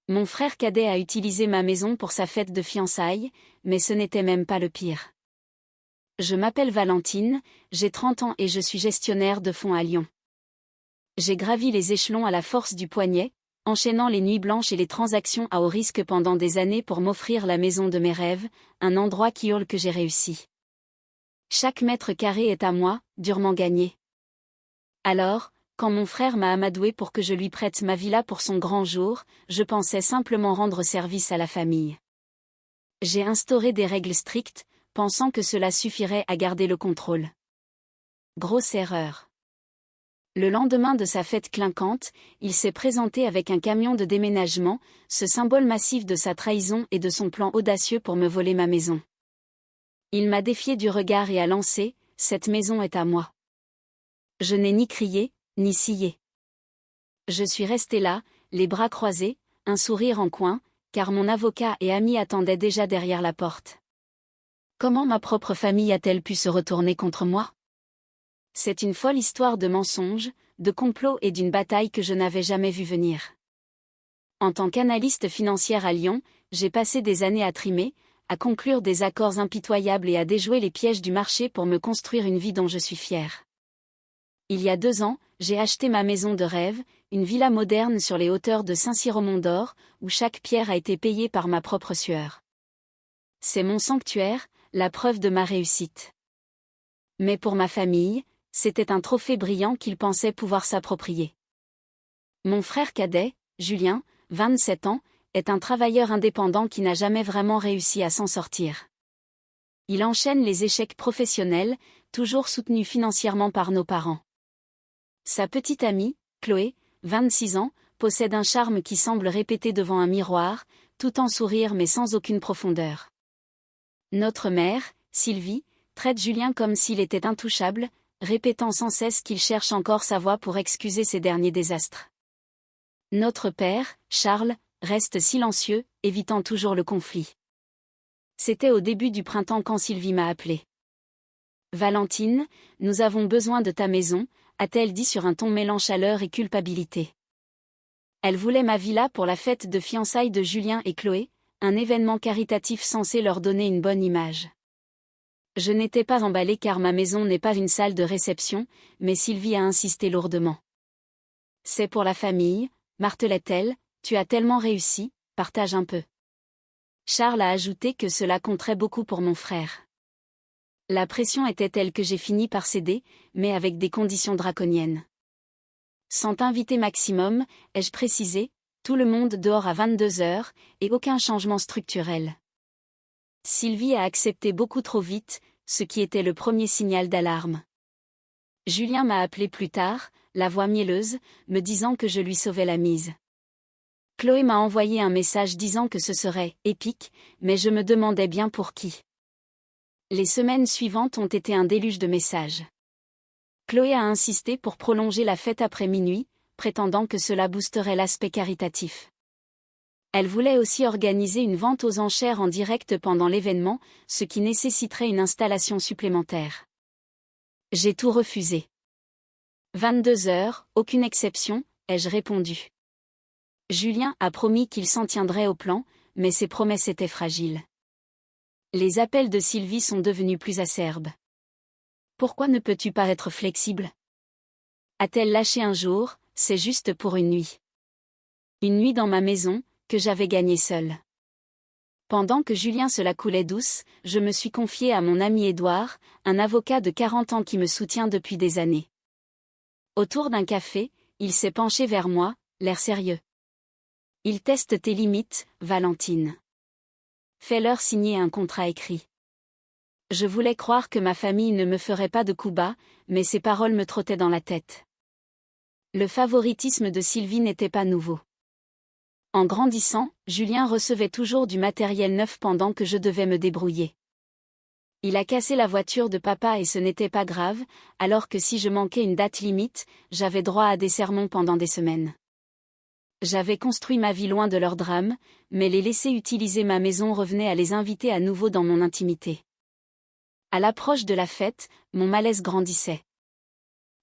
Mon frère cadet a utilisé ma maison pour sa fête de fiançailles, mais ce n'était même pas le pire. Je m'appelle Valentine, j'ai 30 ans et je suis gestionnaire de fonds à Lyon. J'ai gravi les échelons à la force du poignet, enchaînant les nuits blanches et les transactions à haut risque pendant des années pour m'offrir la maison de mes rêves, un endroit qui hurle que j'ai réussi. Chaque mètre carré est à moi, durement gagné. Alors, quand mon frère m'a amadoué pour que je lui prête ma villa pour son grand jour, je pensais simplement rendre service à la famille. J'ai instauré des règles strictes, pensant que cela suffirait à garder le contrôle. Grosse erreur. Le lendemain de sa fête clinquante, il s'est présenté avec un camion de déménagement, ce symbole massif de sa trahison et de son plan audacieux pour me voler ma maison. Il m'a défié du regard et a lancé « Cette maison est à moi ». Je n'ai ni crié, ni scié. Je suis resté là, les bras croisés, un sourire en coin, car mon avocat et ami attendaient déjà derrière la porte. Comment ma propre famille a-t-elle pu se retourner contre moi? C'est une folle histoire de mensonges, de complots et d'une bataille que je n'avais jamais vue venir. En tant qu'analyste financière à Lyon, j'ai passé des années à trimer, à conclure des accords impitoyables et à déjouer les pièges du marché pour me construire une vie dont je suis fière. Il y a 2 ans, j'ai acheté ma maison de rêve, une villa moderne sur les hauteurs de Saint-Cyr-au-Mont-d'Or, où chaque pierre a été payée par ma propre sueur. C'est mon sanctuaire, la preuve de ma réussite. Mais pour ma famille, c'était un trophée brillant qu'ils pensaient pouvoir s'approprier. Mon frère cadet, Julien, 27 ans, est un travailleur indépendant qui n'a jamais vraiment réussi à s'en sortir. Il enchaîne les échecs professionnels, toujours soutenu financièrement par nos parents. Sa petite amie, Chloé, 26 ans, possède un charme qui semble répéter devant un miroir, tout en sourire mais sans aucune profondeur. Notre mère, Sylvie, traite Julien comme s'il était intouchable, répétant sans cesse qu'il cherche encore sa voie pour excuser ses derniers désastres. Notre père, Charles, reste silencieux, évitant toujours le conflit. C'était au début du printemps quand Sylvie m'a appelé. « Valentine, nous avons besoin de ta maison », a-t-elle dit sur un ton mêlant chaleur et culpabilité. Elle voulait ma villa pour la fête de fiançailles de Julien et Chloé, un événement caritatif censé leur donner une bonne image. Je n'étais pas emballée car ma maison n'est pas une salle de réception, mais Sylvie a insisté lourdement. « C'est pour la famille », martelait-elle, « tu as tellement réussi, partage un peu. » Charles a ajouté que cela compterait beaucoup pour mon frère. La pression était telle que j'ai fini par céder, mais avec des conditions draconiennes. Sans invité maximum, ai-je précisé, tout le monde dehors à 22 heures, et aucun changement structurel. Sylvie a accepté beaucoup trop vite, ce qui était le premier signal d'alarme. Julien m'a appelé plus tard, la voix mielleuse, me disant que je lui sauvais la mise. Chloé m'a envoyé un message disant que ce serait « épique », mais je me demandais bien pour qui. Les semaines suivantes ont été un déluge de messages. Chloé a insisté pour prolonger la fête après minuit, prétendant que cela boosterait l'aspect caritatif. Elle voulait aussi organiser une vente aux enchères en direct pendant l'événement, ce qui nécessiterait une installation supplémentaire. J'ai tout refusé. 22 heures, aucune exception, ai-je répondu. Julien a promis qu'il s'en tiendrait au plan, mais ses promesses étaient fragiles. Les appels de Sylvie sont devenus plus acerbes. Pourquoi ne peux-tu pas être flexible? A-t-elle lâché un jour, c'est juste pour une nuit. Une nuit dans ma maison, que j'avais gagnée seule. Pendant que Julien se la coulait douce, je me suis confiée à mon ami Édouard, un avocat de 40 ans qui me soutient depuis des années. Autour d'un café, il s'est penché vers moi, l'air sérieux. Il teste tes limites, Valentine. Fais-leur signer un contrat écrit. Je voulais croire que ma famille ne me ferait pas de coups bas, mais ces paroles me trottaient dans la tête. Le favoritisme de Sylvie n'était pas nouveau. En grandissant, Julien recevait toujours du matériel neuf pendant que je devais me débrouiller. Il a cassé la voiture de papa et ce n'était pas grave, alors que si je manquais une date limite, j'avais droit à des sermons pendant des semaines. J'avais construit ma vie loin de leur drame, mais les laisser utiliser ma maison revenait à les inviter à nouveau dans mon intimité. À l'approche de la fête, mon malaise grandissait.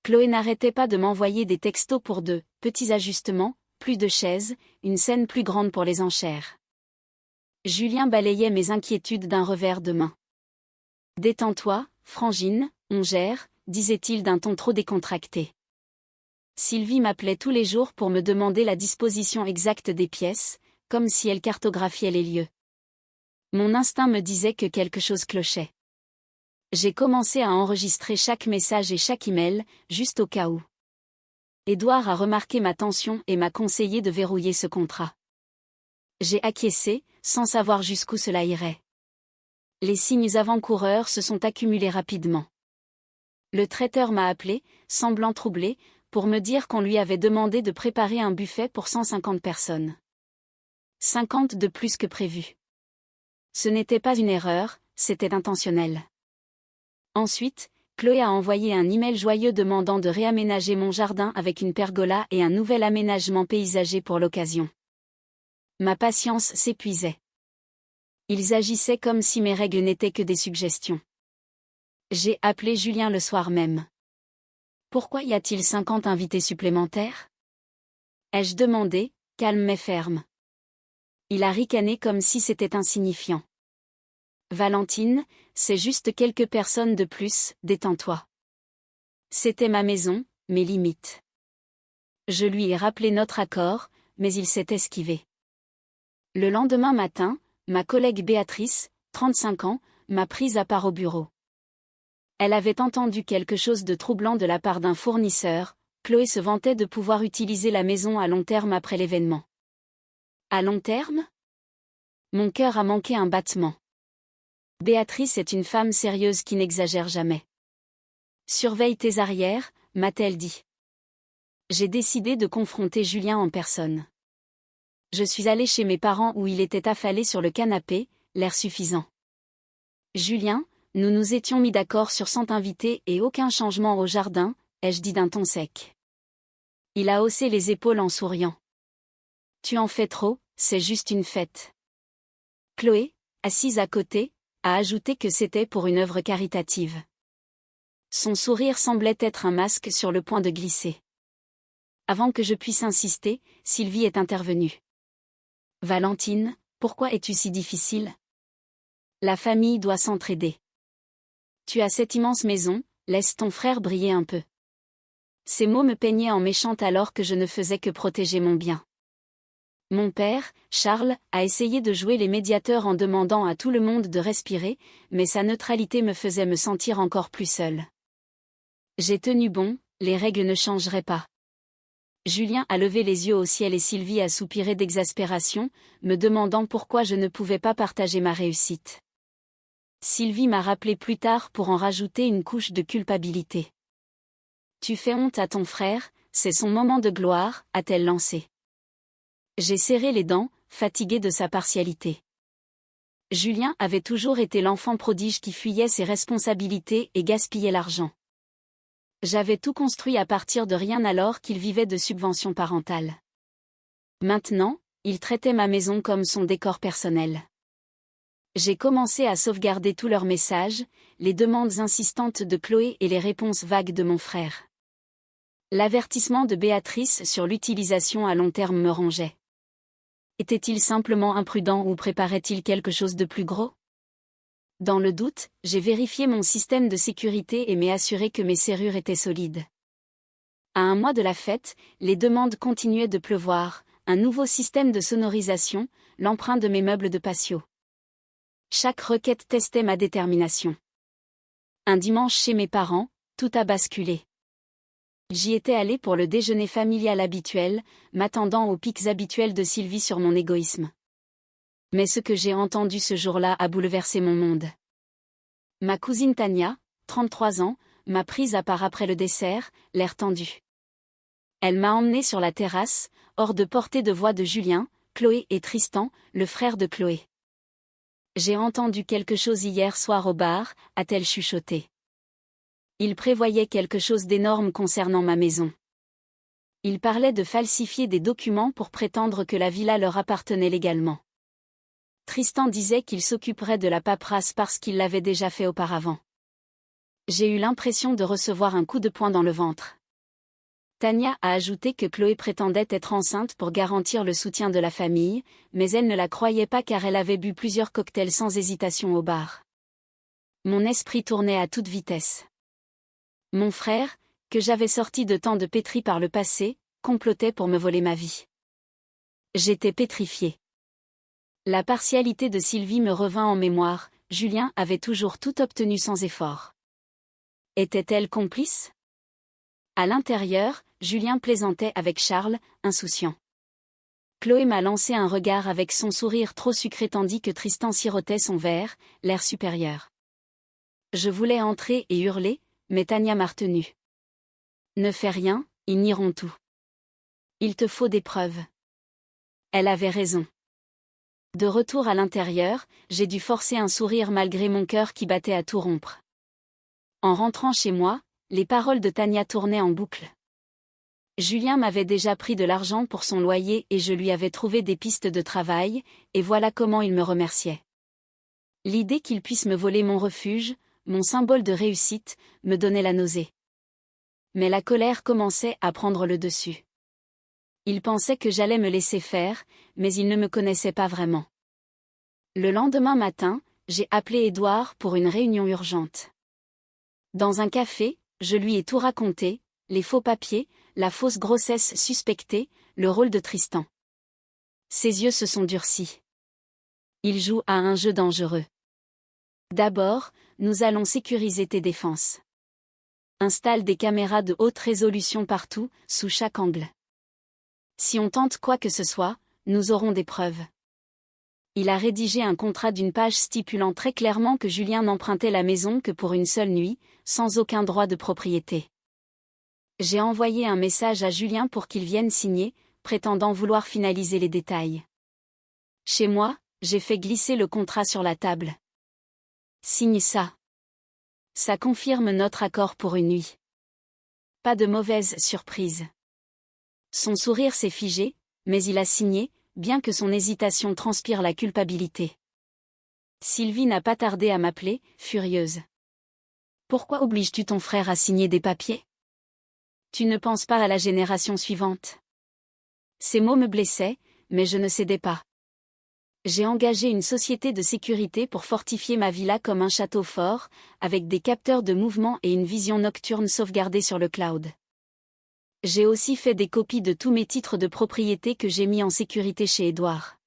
Chloé n'arrêtait pas de m'envoyer des textos pour de petits ajustements, plus de chaises, une scène plus grande pour les enchères. Julien balayait mes inquiétudes d'un revers de main. « Détends-toi, Frangine, on gère », disait-il d'un ton trop décontracté. Sylvie m'appelait tous les jours pour me demander la disposition exacte des pièces, comme si elle cartographiait les lieux. Mon instinct me disait que quelque chose clochait. J'ai commencé à enregistrer chaque message et chaque email, juste au cas où. Édouard a remarqué ma tension et m'a conseillé de verrouiller ce contrat. J'ai acquiescé, sans savoir jusqu'où cela irait. Les signes avant-coureurs se sont accumulés rapidement. Le traiteur m'a appelé, semblant troublé, pour me dire qu'on lui avait demandé de préparer un buffet pour 150 personnes. 50 de plus que prévu. Ce n'était pas une erreur, c'était intentionnel. Ensuite, Chloé a envoyé un email joyeux demandant de réaménager mon jardin avec une pergola et un nouvel aménagement paysager pour l'occasion. Ma patience s'épuisait. Ils agissaient comme si mes règles n'étaient que des suggestions. J'ai appelé Julien le soir même. Pourquoi y a-t-il 50 invités supplémentaires ? Ai-je demandé, calme mais ferme. Il a ricané comme si c'était insignifiant. Valentine, c'est juste quelques personnes de plus, détends-toi. C'était ma maison, mes limites. Je lui ai rappelé notre accord, mais il s'est esquivé. Le lendemain matin, ma collègue Béatrice, 35 ans, m'a prise à part au bureau. Elle avait entendu quelque chose de troublant de la part d'un fournisseur. Chloé se vantait de pouvoir utiliser la maison à long terme après l'événement. À long terme ? Mon cœur a manqué un battement. Béatrice est une femme sérieuse qui n'exagère jamais. Surveille tes arrières, m'a-t-elle dit. J'ai décidé de confronter Julien en personne. Je suis allée chez mes parents où il était affalé sur le canapé, l'air suffisant. Julien, nous nous étions mis d'accord sur 100 invités et aucun changement au jardin, ai-je dit d'un ton sec. Il a haussé les épaules en souriant. Tu en fais trop, c'est juste une fête. Chloé, assise à côté, a ajouté que c'était pour une œuvre caritative. Son sourire semblait être un masque sur le point de glisser. Avant que je puisse insister, Sylvie est intervenue. Valentine, pourquoi es-tu si difficile ? La famille doit s'entraider. Tu as cette immense maison, laisse ton frère briller un peu. Ces mots me peignaient en méchante alors que je ne faisais que protéger mon bien. Mon père, Charles, a essayé de jouer les médiateurs en demandant à tout le monde de respirer, mais sa neutralité me faisait me sentir encore plus seule. J'ai tenu bon, les règles ne changeraient pas. Julien a levé les yeux au ciel et Sylvie a soupiré d'exaspération, me demandant pourquoi je ne pouvais pas partager ma réussite. Sylvie m'a rappelé plus tard pour en rajouter une couche de culpabilité. Tu fais honte à ton frère, c'est son moment de gloire, a-t-elle lancé. J'ai serré les dents, fatiguée de sa partialité. Julien avait toujours été l'enfant prodige qui fuyait ses responsabilités et gaspillait l'argent. J'avais tout construit à partir de rien alors qu'il vivait de subventions parentales. Maintenant, il traitait ma maison comme son décor personnel. J'ai commencé à sauvegarder tous leurs messages, les demandes insistantes de Chloé et les réponses vagues de mon frère. L'avertissement de Béatrice sur l'utilisation à long terme me rongeait. Était-il simplement imprudent ou préparait-il quelque chose de plus gros ? Dans le doute, j'ai vérifié mon système de sécurité et m'ai assuré que mes serrures étaient solides. À un mois de la fête, les demandes continuaient de pleuvoir, un nouveau système de sonorisation, l'emprunt de mes meubles de patio. Chaque requête testait ma détermination. Un dimanche chez mes parents, tout a basculé. J'y étais allée pour le déjeuner familial habituel, m'attendant aux pics habituels de Sylvie sur mon égoïsme. Mais ce que j'ai entendu ce jour-là a bouleversé mon monde. Ma cousine Tania, 33 ans, m'a prise à part après le dessert, l'air tendu. Elle m'a emmenée sur la terrasse, hors de portée de voix de Julien, Chloé et Tristan, le frère de Chloé. J'ai entendu quelque chose hier soir au bar, a-t-elle chuchoté. Il prévoyait quelque chose d'énorme concernant ma maison. Il parlait de falsifier des documents pour prétendre que la villa leur appartenait légalement. Tristan disait qu'il s'occuperait de la paperasse parce qu'il l'avait déjà fait auparavant. J'ai eu l'impression de recevoir un coup de poing dans le ventre. Tania a ajouté que Chloé prétendait être enceinte pour garantir le soutien de la famille, mais elle ne la croyait pas car elle avait bu plusieurs cocktails sans hésitation au bar. Mon esprit tournait à toute vitesse. Mon frère, que j'avais sorti de tant de pétri par le passé, complotait pour me voler ma vie. J'étais pétrifiée. La partialité de Sylvie me revint en mémoire, Julien avait toujours tout obtenu sans effort. Était-elle complice ? À l'intérieur, Julien plaisantait avec Charles, insouciant. Chloé m'a lancé un regard avec son sourire trop sucré tandis que Tristan sirotait son verre, l'air supérieur. Je voulais entrer et hurler, mais Tania m'a retenu. Ne fais rien, ils nieront tout. Il te faut des preuves. Elle avait raison. De retour à l'intérieur, j'ai dû forcer un sourire malgré mon cœur qui battait à tout rompre. En rentrant chez moi, les paroles de Tania tournaient en boucle. Julien m'avait déjà pris de l'argent pour son loyer et je lui avais trouvé des pistes de travail, et voilà comment il me remerciait. L'idée qu'il puisse me voler mon refuge, mon symbole de réussite, me donnait la nausée. Mais la colère commençait à prendre le dessus. Il pensait que j'allais me laisser faire, mais il ne me connaissait pas vraiment. Le lendemain matin, j'ai appelé Édouard pour une réunion urgente. Dans un café, je lui ai tout raconté, les faux papiers, la fausse grossesse suspectée, le rôle de Tristan. Ses yeux se sont durcis. Il joue à un jeu dangereux. D'abord, nous allons sécuriser tes défenses. Installe des caméras de haute résolution partout, sous chaque angle. Si on tente quoi que ce soit, nous aurons des preuves. Il a rédigé un contrat d'une page stipulant très clairement que Julien n'empruntait la maison que pour une seule nuit, sans aucun droit de propriété. J'ai envoyé un message à Julien pour qu'il vienne signer, prétendant vouloir finaliser les détails. Chez moi, j'ai fait glisser le contrat sur la table. Signe ça. Ça confirme notre accord pour une nuit. Pas de mauvaise surprise. Son sourire s'est figé, mais il a signé, bien que son hésitation transpire la culpabilité. Sylvie n'a pas tardé à m'appeler, furieuse. Pourquoi obliges-tu ton frère à signer des papiers ? Tu ne penses pas à la génération suivante. Ces mots me blessaient, mais je ne cédais pas. J'ai engagé une société de sécurité pour fortifier ma villa comme un château fort, avec des capteurs de mouvement et une vision nocturne sauvegardée sur le cloud. J'ai aussi fait des copies de tous mes titres de propriété que j'ai mis en sécurité chez Édouard.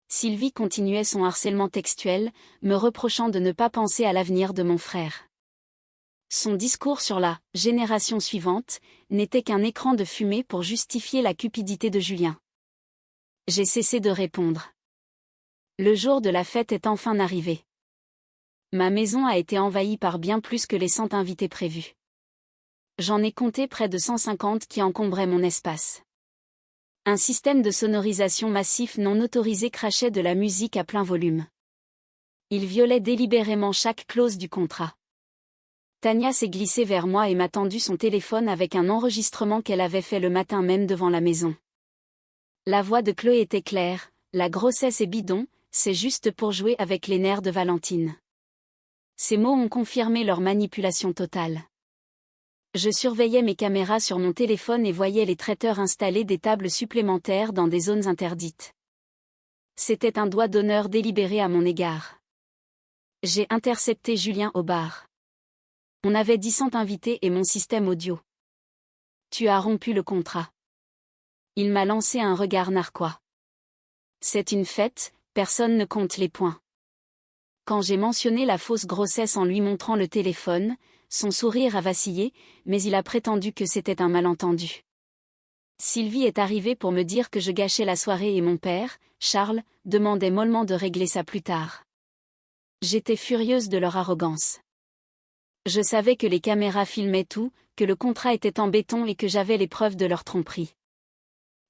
Sylvie continuait son harcèlement textuel, me reprochant de ne pas penser à l'avenir de mon frère. Son discours sur la « génération suivante » n'était qu'un écran de fumée pour justifier la cupidité de Julien. J'ai cessé de répondre. Le jour de la fête est enfin arrivé. Ma maison a été envahie par bien plus que les 100 invités prévus. J'en ai compté près de 150 qui encombraient mon espace. Un système de sonorisation massif non autorisé crachait de la musique à plein volume. Il violait délibérément chaque clause du contrat. Tania s'est glissée vers moi et m'a tendu son téléphone avec un enregistrement qu'elle avait fait le matin même devant la maison. La voix de Chloé était claire, la grossesse est bidon, c'est juste pour jouer avec les nerfs de Valentine. Ces mots ont confirmé leur manipulation totale. Je surveillais mes caméras sur mon téléphone et voyais les traiteurs installer des tables supplémentaires dans des zones interdites. C'était un doigt d'honneur délibéré à mon égard. J'ai intercepté Julien au bar. On avait 10 invités et mon système audio. Tu as rompu le contrat. Il m'a lancé un regard narquois. C'est une fête, personne ne compte les points. Quand j'ai mentionné la fausse grossesse en lui montrant le téléphone, son sourire a vacillé, mais il a prétendu que c'était un malentendu. Sylvie est arrivée pour me dire que je gâchais la soirée et mon père, Charles, demandait mollement de régler ça plus tard. J'étais furieuse de leur arrogance. Je savais que les caméras filmaient tout, que le contrat était en béton et que j'avais les preuves de leur tromperie.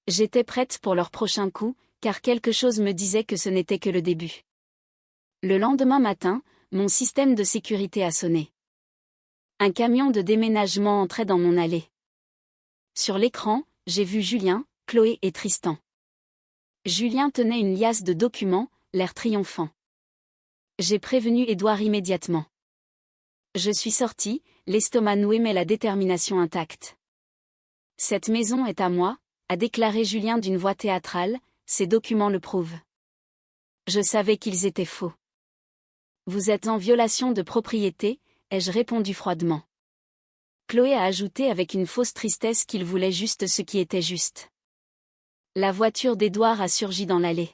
J'étais prête pour leur prochain coup, car quelque chose me disait que ce n'était que le début. Le lendemain matin, mon système de sécurité a sonné. Un camion de déménagement entrait dans mon allée. Sur l'écran, j'ai vu Julien, Chloé et Tristan. Julien tenait une liasse de documents, l'air triomphant. J'ai prévenu Édouard immédiatement. Je suis sortie, l'estomac noué mais la détermination intacte. Cette maison est à moi, a déclaré Julien d'une voix théâtrale, ces documents le prouvent. Je savais qu'ils étaient faux. Vous êtes en violation de propriété, ai-je répondu froidement. Chloé a ajouté avec une fausse tristesse qu'il voulait juste ce qui était juste. La voiture d'Édouard a surgi dans l'allée.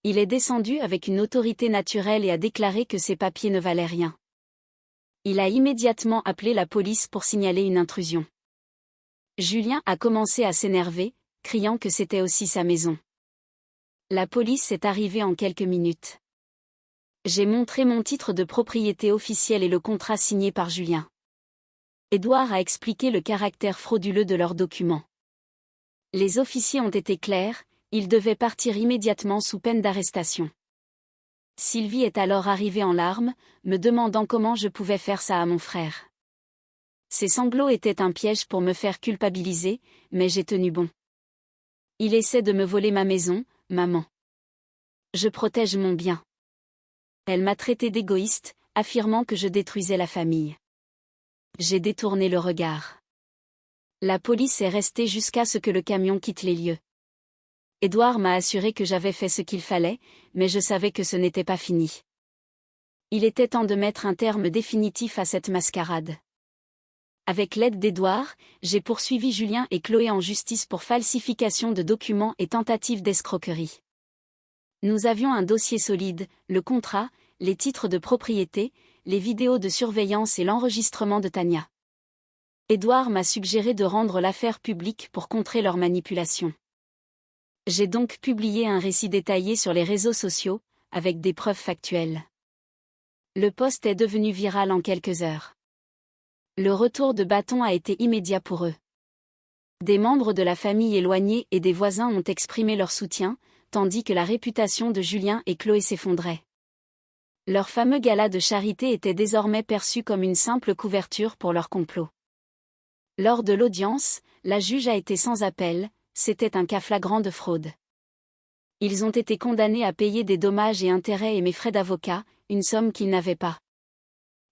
Il est descendu avec une autorité naturelle et a déclaré que ses papiers ne valaient rien. Il a immédiatement appelé la police pour signaler une intrusion. Julien a commencé à s'énerver, criant que c'était aussi sa maison. La police est arrivée en quelques minutes. J'ai montré mon titre de propriété officiel et le contrat signé par Julien. Édouard a expliqué le caractère frauduleux de leurs documents. Les officiers ont été clairs, ils devaient partir immédiatement sous peine d'arrestation. Sylvie est alors arrivée en larmes, me demandant comment je pouvais faire ça à mon frère. Ses sanglots étaient un piège pour me faire culpabiliser, mais j'ai tenu bon. Il essaie de me voler ma maison, maman. Je protège mon bien. Elle m'a traité d'égoïste, affirmant que je détruisais la famille. J'ai détourné le regard. La police est restée jusqu'à ce que le camion quitte les lieux. Édouard m'a assuré que j'avais fait ce qu'il fallait, mais je savais que ce n'était pas fini. Il était temps de mettre un terme définitif à cette mascarade. Avec l'aide d'Édouard, j'ai poursuivi Julien et Chloé en justice pour falsification de documents et tentative d'escroquerie. Nous avions un dossier solide, le contrat, les titres de propriété, les vidéos de surveillance et l'enregistrement de Tania. Édouard m'a suggéré de rendre l'affaire publique pour contrer leur manipulation. J'ai donc publié un récit détaillé sur les réseaux sociaux, avec des preuves factuelles. Le post est devenu viral en quelques heures. Le retour de bâton a été immédiat pour eux. Des membres de la famille éloignée et des voisins ont exprimé leur soutien, tandis que la réputation de Julien et Chloé s'effondrait. Leur fameux gala de charité était désormais perçu comme une simple couverture pour leur complot. Lors de l'audience, la juge a été sans appel, c'était un cas flagrant de fraude. Ils ont été condamnés à payer des dommages et intérêts et mes frais d'avocat, une somme qu'ils n'avaient pas.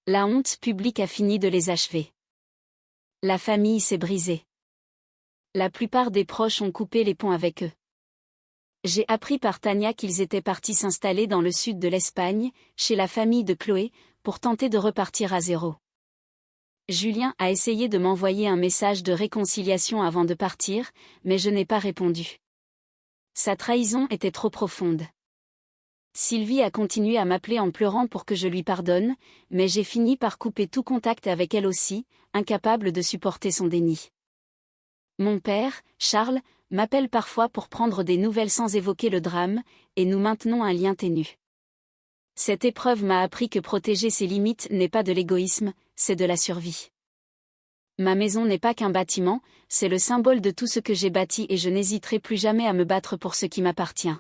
La honte publique a fini de les achever. La famille s'est brisée. La plupart des proches ont coupé les ponts avec eux. J'ai appris par Tania qu'ils étaient partis s'installer dans le sud de l'Espagne, chez la famille de Chloé, pour tenter de repartir à zéro. Julien a essayé de m'envoyer un message de réconciliation avant de partir, mais je n'ai pas répondu. Sa trahison était trop profonde. Sylvie a continué à m'appeler en pleurant pour que je lui pardonne, mais j'ai fini par couper tout contact avec elle aussi, incapable de supporter son déni. Mon père, Charles, m'appelle parfois pour prendre des nouvelles sans évoquer le drame, et nous maintenons un lien ténu. Cette épreuve m'a appris que protéger ses limites n'est pas de l'égoïsme, c'est de la survie. Ma maison n'est pas qu'un bâtiment, c'est le symbole de tout ce que j'ai bâti et je n'hésiterai plus jamais à me battre pour ce qui m'appartient.